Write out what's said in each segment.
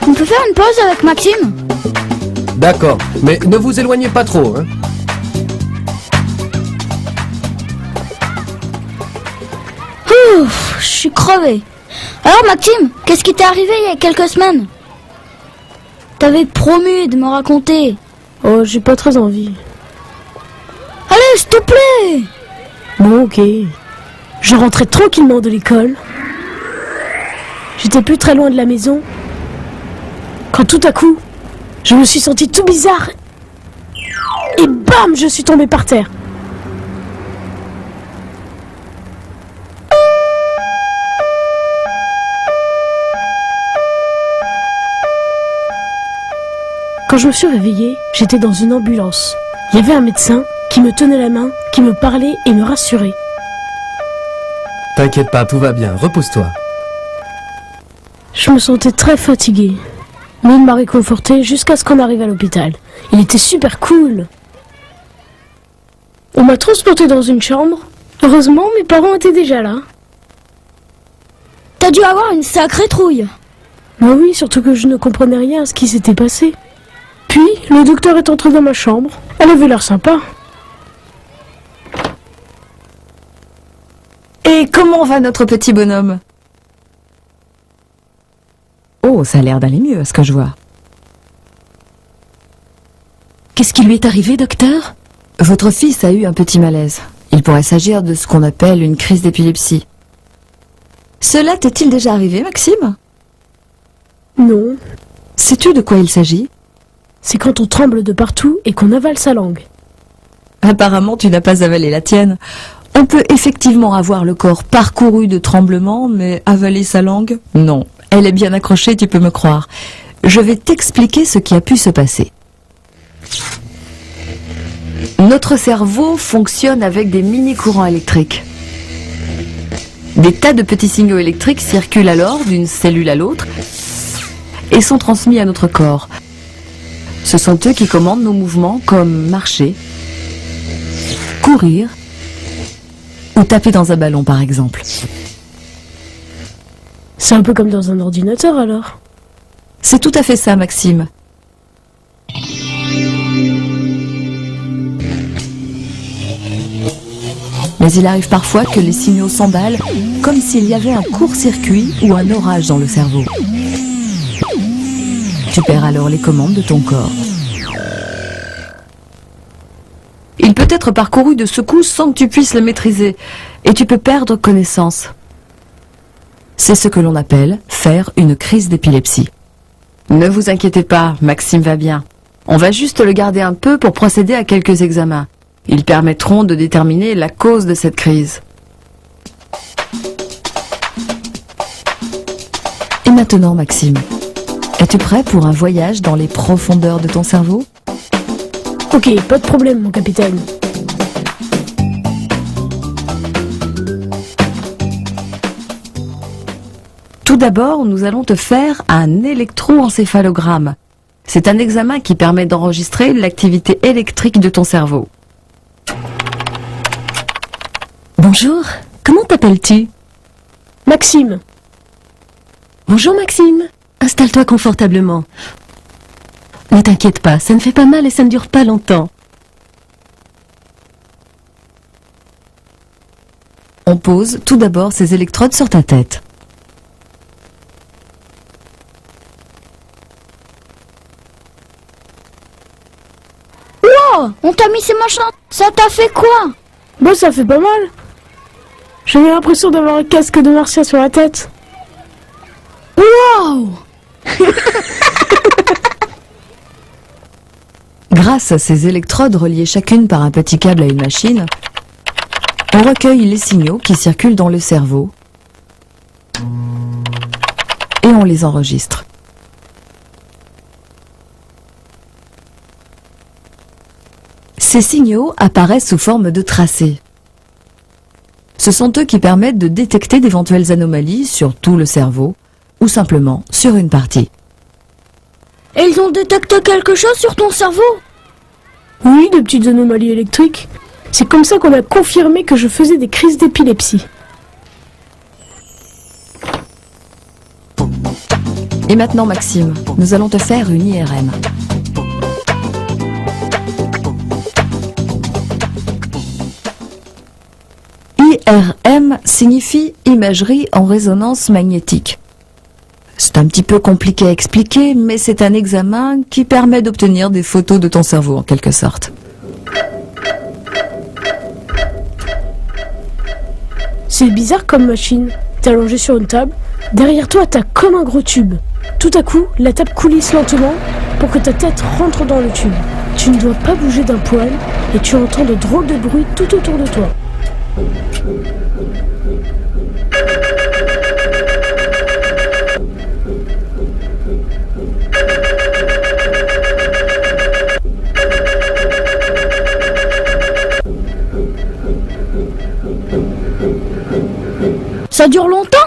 on peut faire une pause avec Maxime? D'accord, mais ne vous éloignez pas trop, hein. Ouf, je suis crevé. Alors Maxime, qu'est-ce qui t'est arrivé il y a quelques semaines? T'avais promis de me raconter. Oh, j'ai pas très envie. Allez, s'il te plaît! Bon, ok. Je rentrais tranquillement de l'école. J'étais plus très loin de la maison. Quand tout à coup, je me suis senti tout bizarre. Et bam, je suis tombé par terre. Quand je me suis réveillée, j'étais dans une ambulance. Il y avait un médecin qui me tenait la main, qui me parlait et me rassurait. T'inquiète pas, tout va bien, repose-toi. Je me sentais très fatiguée. Mais il m'a réconfortée jusqu'à ce qu'on arrive à l'hôpital. Il était super cool. On m'a transportée dans une chambre. Heureusement, mes parents étaient déjà là. T'as dû avoir une sacrée trouille. Bah oui, surtout que je ne comprenais rien à ce qui s'était passé. Puis, le docteur est entré dans ma chambre. Elle avait l'air sympa. Et comment va notre petit bonhomme? Oh, ça a l'air d'aller mieux, à ce que je vois. Qu'est-ce qui lui est arrivé, docteur? Votre fils a eu un petit malaise. Il pourrait s'agir de ce qu'on appelle une crise d'épilepsie. Cela t'est-il déjà arrivé, Maxime? Non, Sais-tu de quoi il s'agit? c'est quand on tremble de partout et qu'on avale sa langue. Apparemment, tu n'as pas avalé la tienne. On peut effectivement avoir le corps parcouru de tremblements, mais avaler sa langue? Non. Elle est bien accrochée, tu peux me croire. Je vais t'expliquer ce qui a pu se passer. Notre cerveau fonctionne avec des mini-courants électriques. Des tas de petits signaux électriques circulent alors d'une cellule à l'autre et sont transmis à notre corps. Ce sont eux qui commandent nos mouvements comme marcher, courir ou taper dans un ballon par exemple. C'est un peu comme dans un ordinateur alors. C'est tout à fait ça, Maxime. Mais il arrive parfois que les signaux s'emballent comme s'il y avait un court-circuit ou un orage dans le cerveau. Tu perds alors les commandes de ton corps. Il peut être parcouru de secousses sans que tu puisses le maîtriser, et tu peux perdre connaissance. C'est ce que l'on appelle faire une crise d'épilepsie. Ne vous inquiétez pas, Maxime va bien. On va juste le garder un peu pour procéder à quelques examens. Ils permettront de déterminer la cause de cette crise. Et maintenant, Maxime, es-tu prêt pour un voyage dans les profondeurs de ton cerveau? Ok, pas de problème, mon capitaine. Tout d'abord, nous allons te faire un électroencéphalogramme. C'est un examen qui permet d'enregistrer l'activité électrique de ton cerveau. Bonjour, comment t'appelles-tu? Maxime, Bonjour Maxime, installe-toi confortablement. Ne t'inquiète pas, ça ne fait pas mal et ça ne dure pas longtemps. On pose tout d'abord ces électrodes sur ta tête. Oh, on t'a mis ces machins. Ça t'a fait quoi? bon, ça fait pas mal. J'avais l'impression d'avoir un casque de martien sur la tête. Wow! Grâce à ces électrodes reliées chacune par un petit câble à une machine, on recueille les signaux qui circulent dans le cerveau et on les enregistre. Ces signaux apparaissent sous forme de tracés. Ce sont eux qui permettent de détecter d'éventuelles anomalies sur tout le cerveau ou simplement sur une partie. Et ils ont détecté quelque chose sur ton cerveau? Oui, de petites anomalies électriques. C'est comme ça qu'on a confirmé que je faisais des crises d'épilepsie. Et maintenant, Maxime, nous allons te faire une IRM. IRM signifie imagerie en résonance magnétique. C'est un petit peu compliqué à expliquer, mais c'est un examen qui permet d'obtenir des photos de ton cerveau en quelque sorte. C'est bizarre comme machine. T'es allongé sur une table. Derrière toi, t'as comme un gros tube. Tout à coup, la table coulisse lentement pour que ta tête rentre dans le tube. Tu ne dois pas bouger d'un poil et tu entends de drôles de bruits tout autour de toi. Ça dure longtemps?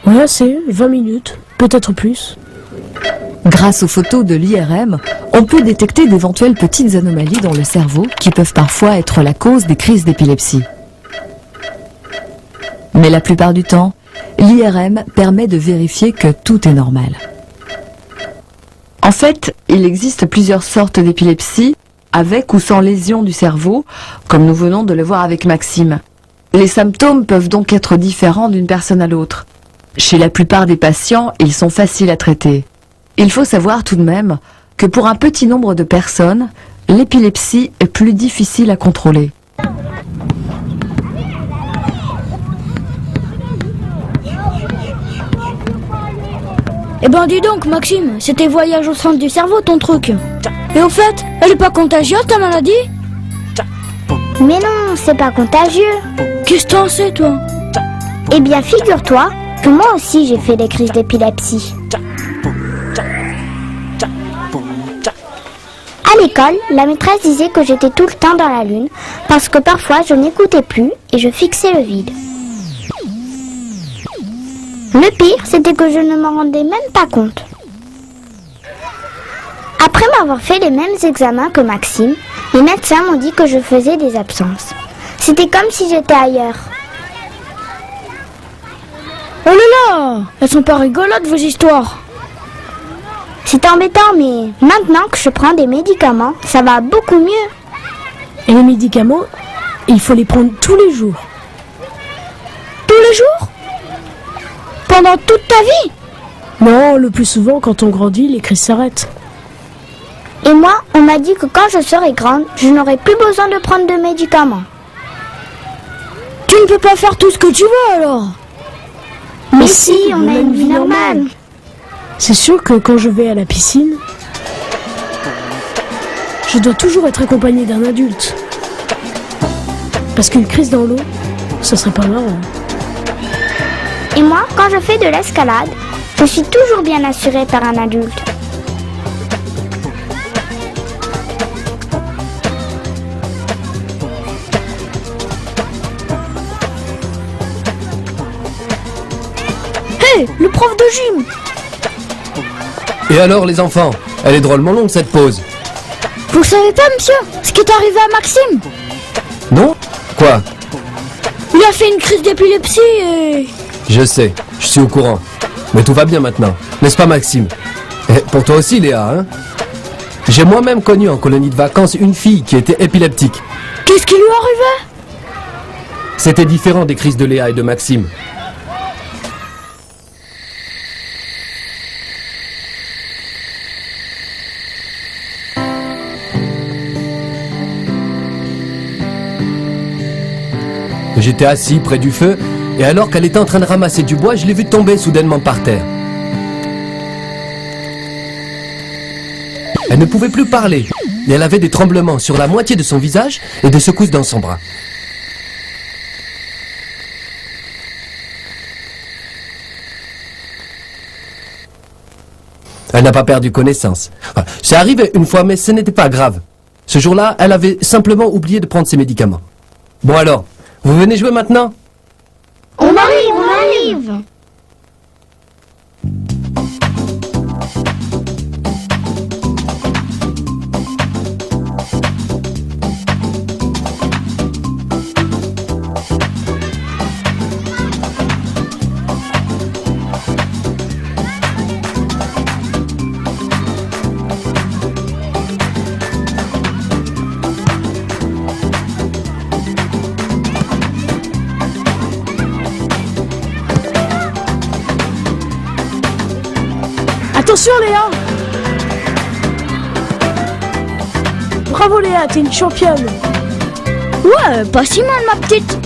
Ouais, c'est 20 minutes, peut-être plus. Grâce aux photos de l'IRM, on peut détecter d'éventuelles petites anomalies dans le cerveau qui peuvent parfois être la cause des crises d'épilepsie. Mais la plupart du temps, l'IRM permet de vérifier que tout est normal. En fait, il existe plusieurs sortes d'épilepsie, avec ou sans lésion du cerveau, comme nous venons de le voir avec Maxime. Les symptômes peuvent donc être différents d'une personne à l'autre. Chez la plupart des patients, ils sont faciles à traiter. Il faut savoir tout de même que pour un petit nombre de personnes, l'épilepsie est plus difficile à contrôler. Eh ben dis donc Maxime, c'était voyage au centre du cerveau ton truc. Et au fait, elle est pas contagieuse ta maladie? Mais non, c'est pas contagieux. Qu'est-ce que t'en sais toi? Eh bien, figure-toi que moi aussi j'ai fait des crises d'épilepsie. À l'école, la maîtresse disait que j'étais tout le temps dans la lune parce que parfois je n'écoutais plus et je fixais le vide. Le pire, c'était que je ne m'en rendais même pas compte. Après m'avoir fait les mêmes examens que Maxime, les médecins m'ont dit que je faisais des absences. C'était comme si j'étais ailleurs. Oh là là, elles sont pas rigolotes vos histoires. C'est embêtant, mais maintenant que je prends des médicaments, ça va beaucoup mieux. Et les médicaments, il faut les prendre tous les jours. Tous les jours? Pendant toute ta vie? Non, le plus souvent, quand on grandit, les crises s'arrêtent. Et moi, on m'a dit que quand je serai grande, je n'aurai plus besoin de prendre de médicaments. Tu ne peux pas faire tout ce que tu veux alors. Mais si, on a une vie normale. C'est sûr que quand je vais à la piscine, je dois toujours être accompagné d'un adulte. Parce qu'une crise dans l'eau, ça serait pas marrant. Et moi, quand je fais de l'escalade, je suis toujours bien assurée par un adulte. Hé, le prof de gym. Et alors les enfants, elle est drôlement longue cette pause. Vous savez pas monsieur, ce qui est arrivé à Maxime? Non? Quoi? Il a fait une crise d'épilepsie et... Je sais, je suis au courant. Mais tout va bien maintenant, n'est-ce pas Maxime? Et pour toi aussi Léa, hein? J'ai moi-même connu en colonie de vacances une fille qui était épileptique. Qu'est-ce qui lui arrivait? C'était différent des crises de Léa et de Maxime. J'étais assis près du feu, et alors qu'elle était en train de ramasser du bois, je l'ai vue tomber soudainement par terre. Elle ne pouvait plus parler, et elle avait des tremblements sur la moitié de son visage et des secousses dans son bras. Elle n'a pas perdu connaissance. C'est arrivé une fois, mais ce n'était pas grave. Ce jour-là, elle avait simplement oublié de prendre ses médicaments. Bon alors, vous venez jouer maintenant ? On arrive. Attention Léa! Bravo Léa, t'es une championne! Ouais, pas si mal ma petite.